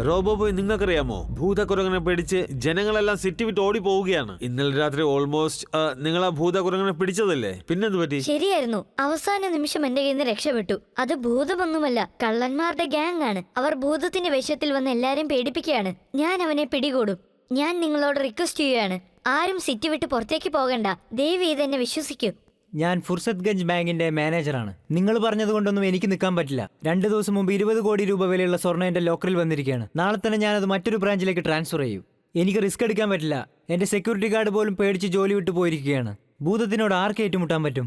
റോബോബോയ്, നിങ്ങൾക്കറിയാമോ, ഭൂതകുരങ്ങനെ പേടിച്ച് ജനങ്ങളെല്ലാം സിറ്റി വിട്ട് ഓടി പോവുകയാണ്. ഇന്നലെ രാത്രി ഓൾമോസ്റ്റ് നിങ്ങൾ ആ ഭൂതകുരങ്ങനെ പിടിച്ചതല്ലേ? പിന്നെന്ത് പറ്റി? ശരിയായിരുന്നു. അവസാന നിമിഷം എന്റെ കയ്യിൽ നിന്ന് രക്ഷപ്പെട്ടു. അത് ഭൂതമൊന്നുമല്ല, കള്ളന്മാരുടെ ഗ്യാങ് ആണ്. അവർ ഭൂതത്തിന്റെ വേഷത്തിൽ വന്ന് എല്ലാരെയും പേടിപ്പിക്കുകയാണ്. ഞാൻ അവനെ പിടികൂടും. ഞാൻ നിങ്ങളോട് റിക്വസ്റ്റ് ചെയ്യുകയാണ്, ആരും സിറ്റി വിട്ട് പുറത്തേക്ക് പോകണ്ട. ദയവ് ചെയ്ത് എന്നെ വിശ്വസിക്കൂ. ഞാൻ ഫുർസത്ഗഞ്ച് ബാങ്കിന്റെ മാനേജറാണ്. നിങ്ങൾ പറഞ്ഞതുകൊണ്ടൊന്നും എനിക്ക് നിൽക്കാൻ പറ്റില്ല. 2 ദിവസം മുമ്പ് 20 കോടി രൂപ വിലയുള്ള സ്വർണ്ണം എന്റെ ലോക്കറിൽ വന്നിരിക്കുകയാണ്. നാളെ തന്നെ ഞാനത് മറ്റൊരു ബ്രാഞ്ചിലേക്ക് ട്രാൻസ്ഫർ ചെയ്യും. എനിക്ക് റിസ്ക് എടുക്കാൻ പറ്റില്ല. എന്റെ സെക്യൂരിറ്റി ഗാർഡ് പോലും പേടിച്ച് ജോലി വിട്ടു പോയിരിക്കുകയാണ്. ഭൂതത്തിനോട് ആർക്ക് ഏറ്റുമുട്ടാൻ പറ്റും?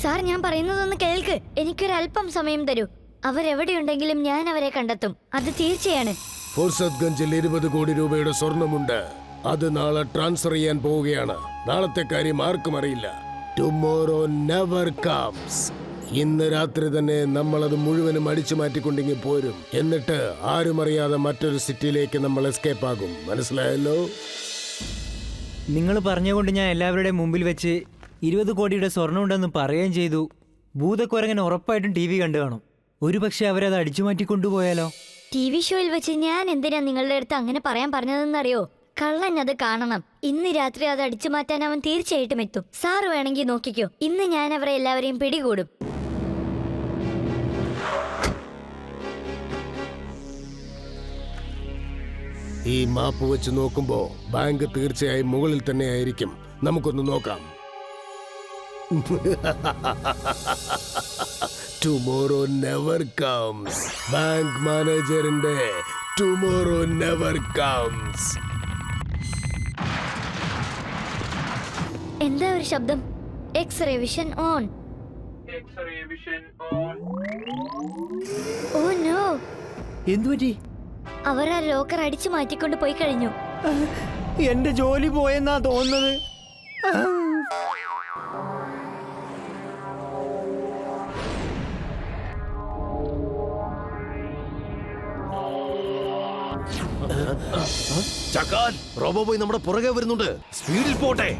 സാർ, ഞാൻ പറയുന്നതൊന്ന് കേൾക്ക്. എനിക്കൊരല്പം സമയം തരൂ. അവരെവിടെയുണ്ടെങ്കിലും ഞാൻ അവരെ കണ്ടെത്തും. അത് തീർച്ചയാണ്. ഫുർസത്ഗഞ്ചിൽ 20 കോടി രൂപയുടെ സ്വർണമുണ്ട്. അത് നാളെ ട്രാൻസ്ഫർ ചെയ്യാൻ പോവുകയാണ്. നാളത്തെ കാര്യം ആർക്കും അറിയില്ല. Tomorrow never comes. ഇന്ന് രാത്രി തന്നെ നമ്മളത് മുഴുവനും അടിച്ചു മാറ്റിക്കൊണ്ടെങ്കിൽ പോരും. എന്നിട്ട് ആരും അറിയാതെ മറ്റൊരു സിറ്റിയിലേക്ക് നമ്മൾ എസ്കേപ്പ് ആകും. മനസ്സിലായല്ലോ? നിങ്ങൾ പറഞ്ഞുകൊണ്ട് ഞാൻ എല്ലാവരുടെയും മുമ്പിൽ വെച്ച് 20 കോടിയുടെ സ്വർണ്ണം ഉണ്ടെന്ന് പറയുകയും ചെയ്തു. ഭൂതക്കുരങ്ങൻ ഉറപ്പായിട്ടും TV കണ്ടു കാണും. ഒരു പക്ഷെ അവരത് അടിച്ചു മാറ്റി കൊണ്ടുപോയാലോ? TV ഷോയിൽ വെച്ച് ഞാൻ എന്തിനാ നിങ്ങളുടെ അടുത്ത് അങ്ങനെ പറയാൻ പറഞ്ഞതെന്നറിയോ? കള്ളൻ അത് കാണണം. ഇന്ന് രാത്രി അത് അടിച്ചു മാറ്റാൻ അവൻ തീർച്ചയായിട്ടും എത്തും. സാറ് വേണമെങ്കിൽ നോക്കിക്കോ. ഇന്ന് ഞാൻ അവരെ എല്ലാവരെയും പിടികൂടും. ഈ മാപ്പ് വെച്ച് നോക്കുമ്പോ ബാങ്ക് തീർച്ചയായും മുകളിൽ തന്നെ ആയിരിക്കും. നമുക്കൊന്ന് നോക്കാം. Tomorrow never comes. ബാങ്ക് മാനേജറിന്റെ ടുമോറോ നെവർ കംസ്. എന്താ ഒരു ശബ്ദം? X-ray vision on. Oh no! എന്തുപറ്റി? അവർ ആ ലോക്കർ അടിച്ചു മാറ്റിക്കൊണ്ട് പോയി കഴിഞ്ഞു. എന്റെ ജോലി പോയെന്നാ തോന്നുന്നത്. ചക്കാൻ, റോബോബോയ് നമ്മുടെ പുറകെ വരുന്നുണ്ട്. സ്പീഡിൽ പോട്ടെ.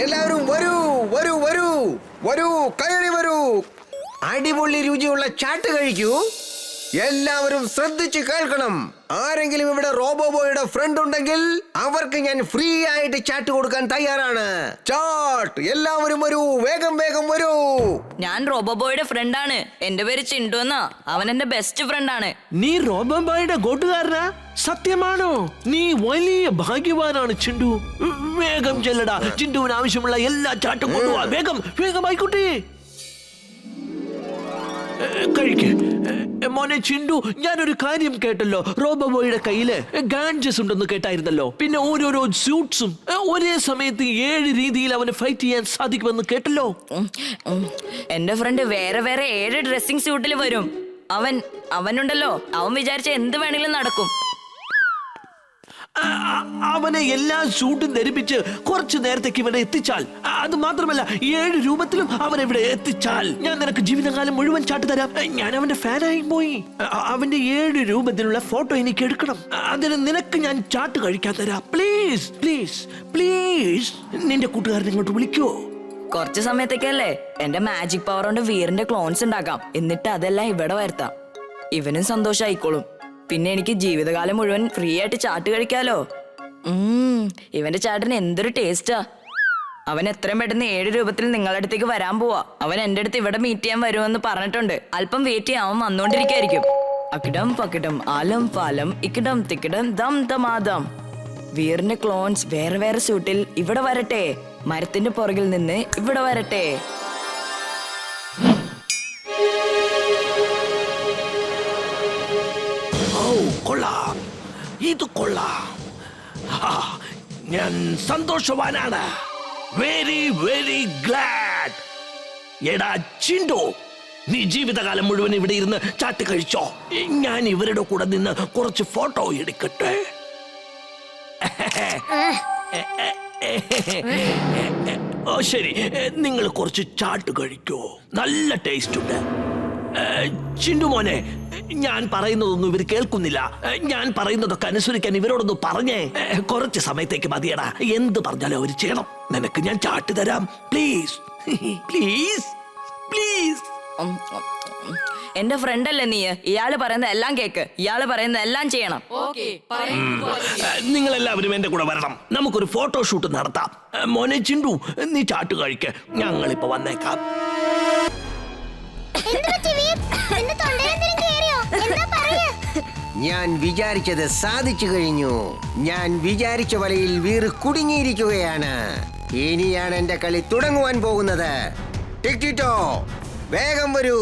എല്ലാവരും വരൂ വരൂ വരൂ വരൂ, കയറി വരൂ. അടിപൊളി രുചിയുള്ള ചാട്ട് കഴിക്കൂ. എല്ലാവരും ശ്രദ്ധിച്ച് കേൾക്കണം. ആരെങ്കിലും ഇവിടെ റോബോബോയുടെ ഫ്രണ്ട് ഉണ്ടെങ്കിൽ അവർക്ക് ഞാൻ ഫ്രീ ആയിട്ട് ചാട്ട് കൊടുക്കാൻ തയ്യാറാണ്. ചാട്ട്! എല്ലാവരും വരൂ, വേഗം വേഗം വരൂ. ഞാൻ റോബോബോയുടെ ഫ്രണ്ടാണ്. എന്റെ പേര് ചിണ്ടു എന്നാ. അവൻ എന്റെ ബെസ്റ്റ് ഫ്രണ്ടാണ്. നീ റോബോബോയുടെ കൂട്ടുകാരനാ? സത്യമാണോ? നീ വലിയ ഭാഗ്യവാനാണ് ചിണ്ടു. വേഗം ചെല്ലടാ. ചിണ്ടുവിന് ആവശ്യമുള്ള എല്ലാ ചാട്ടും കൊണ്ടുപോവാ. വേഗം വേഗം ആയിക്കോട്ടെ. കഴിക്ക് മോനെ ചിണ്ടു. ഞാനൊരു കാര്യം കേട്ടല്ലോ, റോബോബോയുടെ കയ്യില് ഗാഡ്ജറ്റ്സ് ഉണ്ടെന്ന് കേട്ടായിരുന്നല്ലോ. പിന്നെ ഓരോരോ സ്യൂട്ട്സും ഒരേ സമയത്ത് 7 രീതിയിൽ അവന് ഫൈറ്റ് ചെയ്യാൻ സാധിക്കുമെന്ന് കേട്ടല്ലോ. എന്റെ ഫ്രണ്ട് വേറെ വേറെ 7 ഡ്രസ്സിംഗ് സ്യൂട്ടിൽ വരും. അവനുണ്ടല്ലോ, അവൻ വിചാരിച്ച എന്ത് വേണമെങ്കിലും നടക്കും. അവനെ എല്ലാ ഷൂട്ടും ധരിപ്പിച്ച് കുറച്ചു നേരത്തേക്ക് ഇവിടെ എത്തിച്ചാൽ, അത് മാത്രമല്ല 7 രൂപത്തിലും അവൻ ഇവിടെ എത്തിച്ചാൽ ഞാൻ നിനക്ക് ജീവിതകാലം മുഴുവൻ ചാട്ട് തരാം. ഞാൻ അവന്റെ ഫാനായി പോയി. അവന്റെ 7 രൂപത്തിലുള്ള ഫോട്ടോ എനിക്ക് എടുക്കണം. അതിന് നിനക്ക് ഞാൻ ചാട്ട് കഴിക്കാൻ തരാം. പ്ലീസ് പ്ലീസ് പ്ലീസ്, നിന്റെ കൂട്ടുകാരനെ ഇങ്ങോട്ട് വിളിക്കോ? കുറച്ച് സമയത്തേക്കല്ലേ. എന്റെ മാജിക് പവർ കൊണ്ട് വീറിന്റെ ക്ലോൺസ് ഉണ്ടാക്കാം. എന്നിട്ട് അതെല്ലാം ഇവിടെ വരുത്താം. ഇവനും സന്തോഷായിക്കോളും. പിന്നെ എനിക്ക് ജീവിതകാലം മുഴുവൻ ഫ്രീ ആയിട്ട് ചാട്ട് കഴിക്കാലോ. ഇവന്റെ ചാട്ടിന് എന്തൊരു ടേസ്റ്റാ. അവൻ എത്രയും പെട്ടെന്ന് 7 രൂപത്തിൽ നിങ്ങളുടെ അടുത്തേക്ക് വരാൻ പോവാ. അവൻ എന്റെ അടുത്ത് ഇവിടെ മീറ്റ് ചെയ്യാൻ വരുമെന്ന് പറഞ്ഞിട്ടുണ്ട്. അല്പം വെയിറ്റ് ചെയ്യാൻ അവൻ വന്നോണ്ടിരിക്കായിരിക്കും. അക്കിടം പക്കിടം ആലം പാലം ഇക്കിടം തിക്കിടം ദം ദമാദം. വീറിന്റെ ക്ലോൺസ് വേറെ വേറെ സ്യൂട്ടിൽ ഇവിടെ വരട്ടെ. മരത്തിന്റെ പുറകിൽ നിന്ന് ഇവിടെ വരട്ടെ. കൊള്ളാം, ഇത് കൊള്ളാം. ഞാൻ സന്തോഷവാനാണ്. Very very glad. എടാ ചിണ്ടു, നീ ജീവിതകാലം മുഴുവൻ ഇവിടെ ഇരുന്ന് ചാട്ട് കഴിച്ചോ. ഞാൻ ഇവരുടെ കൂടെ നിന്ന് കുറച്ച് ഫോട്ടോ എടുക്കട്ടെ. ഓ ശരി, നിങ്ങൾ കുറച്ച് ചാട്ട് കഴിക്കോ, നല്ല ടേസ്റ്റ് ഉണ്ട്. ചിണ്ടു മോനെ, ഞാൻ പറയുന്നതൊന്നും ഇവർ കേൾക്കുന്നില്ല. ഞാൻ പറയുന്നതൊക്കെ അനുസരിക്കാൻ ഇവരോടൊന്ന് പറഞ്ഞേ. കുറച്ച് സമയത്തേക്ക് മതിയടാ. എന്ത് പറഞ്ഞാലും അവര് ചെയ്യണം. നിനക്ക് ഞാൻ ചാട്ട് തരാം. Please please please. എന്റെ ഫ്രണ്ട് അല്ലേ നീ? ഇയാള് പറയുന്ന എല്ലാം കേക്ക്, ഇയാള് പറയുന്ന എല്ലാം ചെയ്യണം. നിങ്ങൾ എല്ലാവരും എന്റെ കൂടെ വരണം. നമുക്കൊരു ഫോട്ടോഷൂട്ട് നടത്താം. മോനെ ചിണ്ടു, നീ ചാട്ട് കഴിക്ക്, ഞങ്ങളിപ്പോ വന്നേക്കാം. ഞാൻ വിചാരിച്ചത് സാധിച്ചു കഴിഞ്ഞു. ഞാൻ വിചാരിച്ച വലയിൽ വീർ കുടുങ്ങിയിരിക്കുകയാണ്. ഇനിയാണ് എന്റെ കളി തുടങ്ങുവാൻ പോകുന്നത്. ടിക്ടിറ്റോ, വേഗം വരൂ.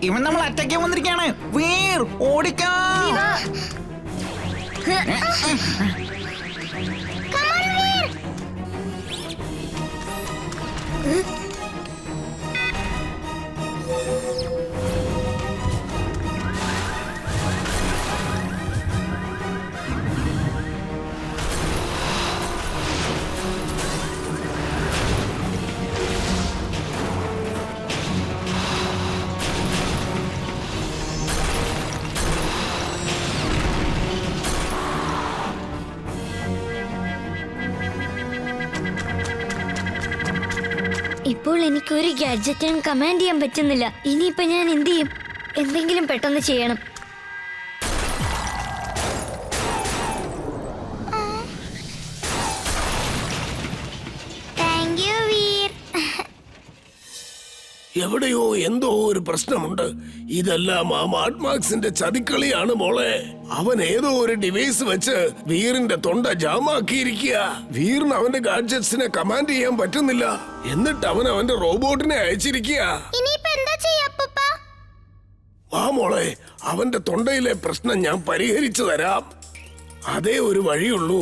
ഇവൻ നമ്മൾ അറ്റാക്കാൻ വന്നിരിക്കാണ്. വീർ ഓടിക്കാം. ഇപ്പോൾ എനിക്കൊരു ഗാഡ്ജറ്റിനും കമാൻഡ് ചെയ്യാൻ പറ്റുന്നില്ല. ഇനിയിപ്പോ ഞാൻ എന്ത് ചെയ്യും? എന്തെങ്കിലും പെട്ടെന്ന് ചെയ്യണം. എവിടെയോ എന്തോ ഒരു പ്രശ്നമുണ്ട്. ഇതെല്ലാം ആ മാഡ്മാക്സിന്റെ ചതിക്കളിയാണ് മോളെ. അവൻ ഏതോ ഒരു ഡിവൈസ് വെച്ച് വീറിന്റെ തൊണ്ട ജാമാക്കിയിരിക്കുക. വീറിന് അവന്റെ ഗാഡ്ജറ്റ്സിനെ കമാൻഡ് ചെയ്യാൻ പറ്റുന്നില്ല. എന്നിട്ട് അവൻ അവന്റെ റോബോട്ടിനെ അയച്ചിരിക്കുക. വാ മോളെ, അവന്റെ തൊണ്ടയിലെ പ്രശ്നം ഞാൻ പരിഹരിച്ചു തരാം. അതേ ഒരു വഴിയുള്ളൂ.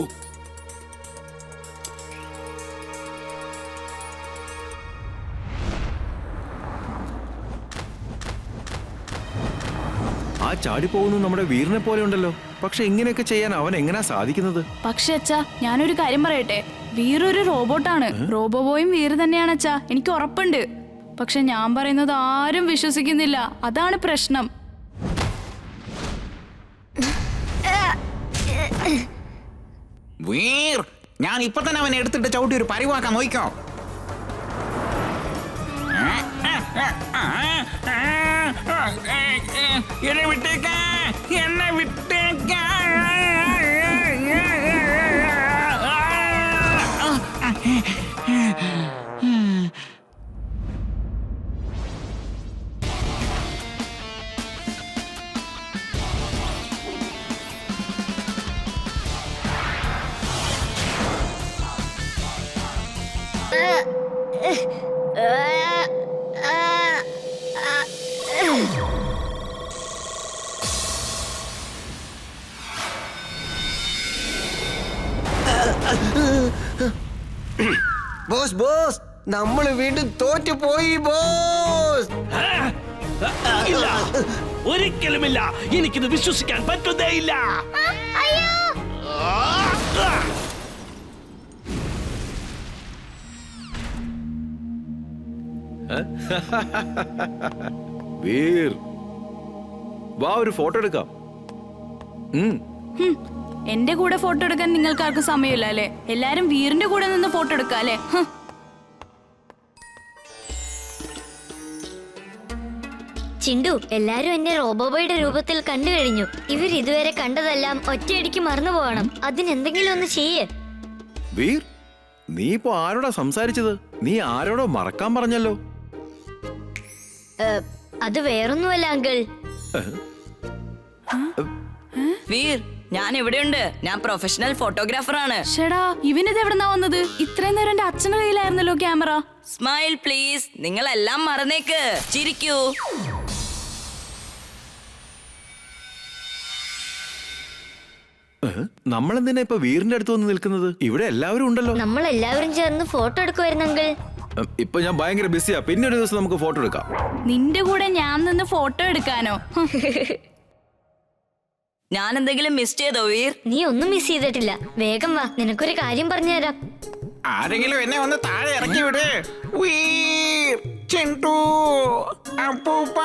ആ ചാടിപ്പോകുന്നു നമ്മുടെ വീറിനെ പോലെ ഉണ്ടല്ലോ. പക്ഷെ ഇങ്ങനെയൊക്കെ ചെയ്യാൻ അവൻ എങ്ങനെയാ സാധിക്കുന്നത്? പക്ഷെ അച്ഛാ, ഞാനൊരു കാര്യം പറയട്ടെ. വീറൊരു റോബോട്ടാണ്. റോബോബോയും വീറ് തന്നെയാണ് അച്ഛാ, എനിക്ക് ഉറപ്പുണ്ട്. പക്ഷെ ഞാൻ പറയുന്നത് ആരും വിശ്വസിക്കുന്നില്ല. അതാണ് പ്രശ്നം. വീർ, ഞാൻ ഇപ്പൊ തന്നെ അവനെ എടുത്തിട്ട് ചവിട്ടി ഒരു പരിവാക്കാൻ നോക്കിക്കോ. എന്നെ വിട്ടേക്ക, എന്നെ വിട്ടേക്ക. ബോസ് ബോസ്, നമ്മൾ വീണ്ടും തോറ്റുപോയി ബോസ്. ഇല്ല, ഒരിക്കലുമില്ല. എനിക്കിത് വിശ്വസിക്കാൻ പറ്റുന്നേയില്ല. വീർ, വാ ഒരു ഫോട്ടോ എടുക്കാം. എന്റെ കൂടെ ഫോട്ടോ എടുക്കാൻ നിങ്ങൾക്ക് ആർക്കും സമയമില്ല അല്ലേ? എല്ലാരും വീറിന്റെ കൂടെ നിന്ന് ഫോട്ടോ എടുക്കാം അല്ലേ? ചിണ്ടു, എല്ലാരും എന്നെ റോബോബോയുടെ രൂപത്തിൽ കണ്ടു കഴിഞ്ഞു. ഇവർ ഇതുവരെ കണ്ടതെല്ലാം ഒറ്റയടിക്ക് മറന്നു പോകണം. അതിനെന്തെങ്കിലും ഒന്ന് ചെയ്യേ. വീർ, നീ ഇപ്പോ ആരോടാ സംസാരിച്ചത്? നീ ആരോടോ മറക്കാൻ പറഞ്ഞല്ലോ. അത് വേറൊന്നുമല്ല അങ്കിൾ. വീർ, ഞാൻ ഇവിടെയുണ്ട്. ഞാൻ പ്രൊഫഷണൽ ഫോട്ടോഗ്രാഫറാണ്. ഷെടാ, ഇവനിത് എവിടെന്നാ വന്നത്? ഇത്രയും നേരം എന്റെ അച്ഛന്റെ കയ്യിലായിരുന്നല്ലോ ക്യാമറ. Smile please. നിങ്ങളെല്ലാം മറന്നേക്ക്, ചിരിക്കൂ. നമ്മളെന്തിനാ ഇപ്പൊ വീറിന്റെ അടുത്ത് വന്ന് നിൽക്കുന്നത്? ഇവിടെ എല്ലാവരും ഉണ്ടല്ലോ. നമ്മൾ എല്ലാവരും ചേർന്ന് ഫോട്ടോ എടുക്കുമായിരുന്നു അങ്കിൾ. ഇപ്പൊ ഞാൻ ഭയങ്കര ബിസിയാ. പിന്നെ ഒരു ദിവസം നമുക്ക് ഫോട്ടോ എടുക്കാം. നിന്റെ കൂടെ ഞാൻ നിന്ന് ഫോട്ടോ എടുക്കാനോ? ഞാൻ എന്തെങ്കിലും മിസ് ചെയ്തോ വീർ? നീ ഒന്നും മിസ് ചെയ്തിട്ടില്ല. വേഗം വാ, നിനക്കൊരു കാര്യം പറഞ്ഞുതരാം. ആരെങ്കിലും എന്നെ ഒന്ന് താഴെ ഇറക്കി വിട്. വീർ, ചിണ്ടു, അപ്പൂപ്പ.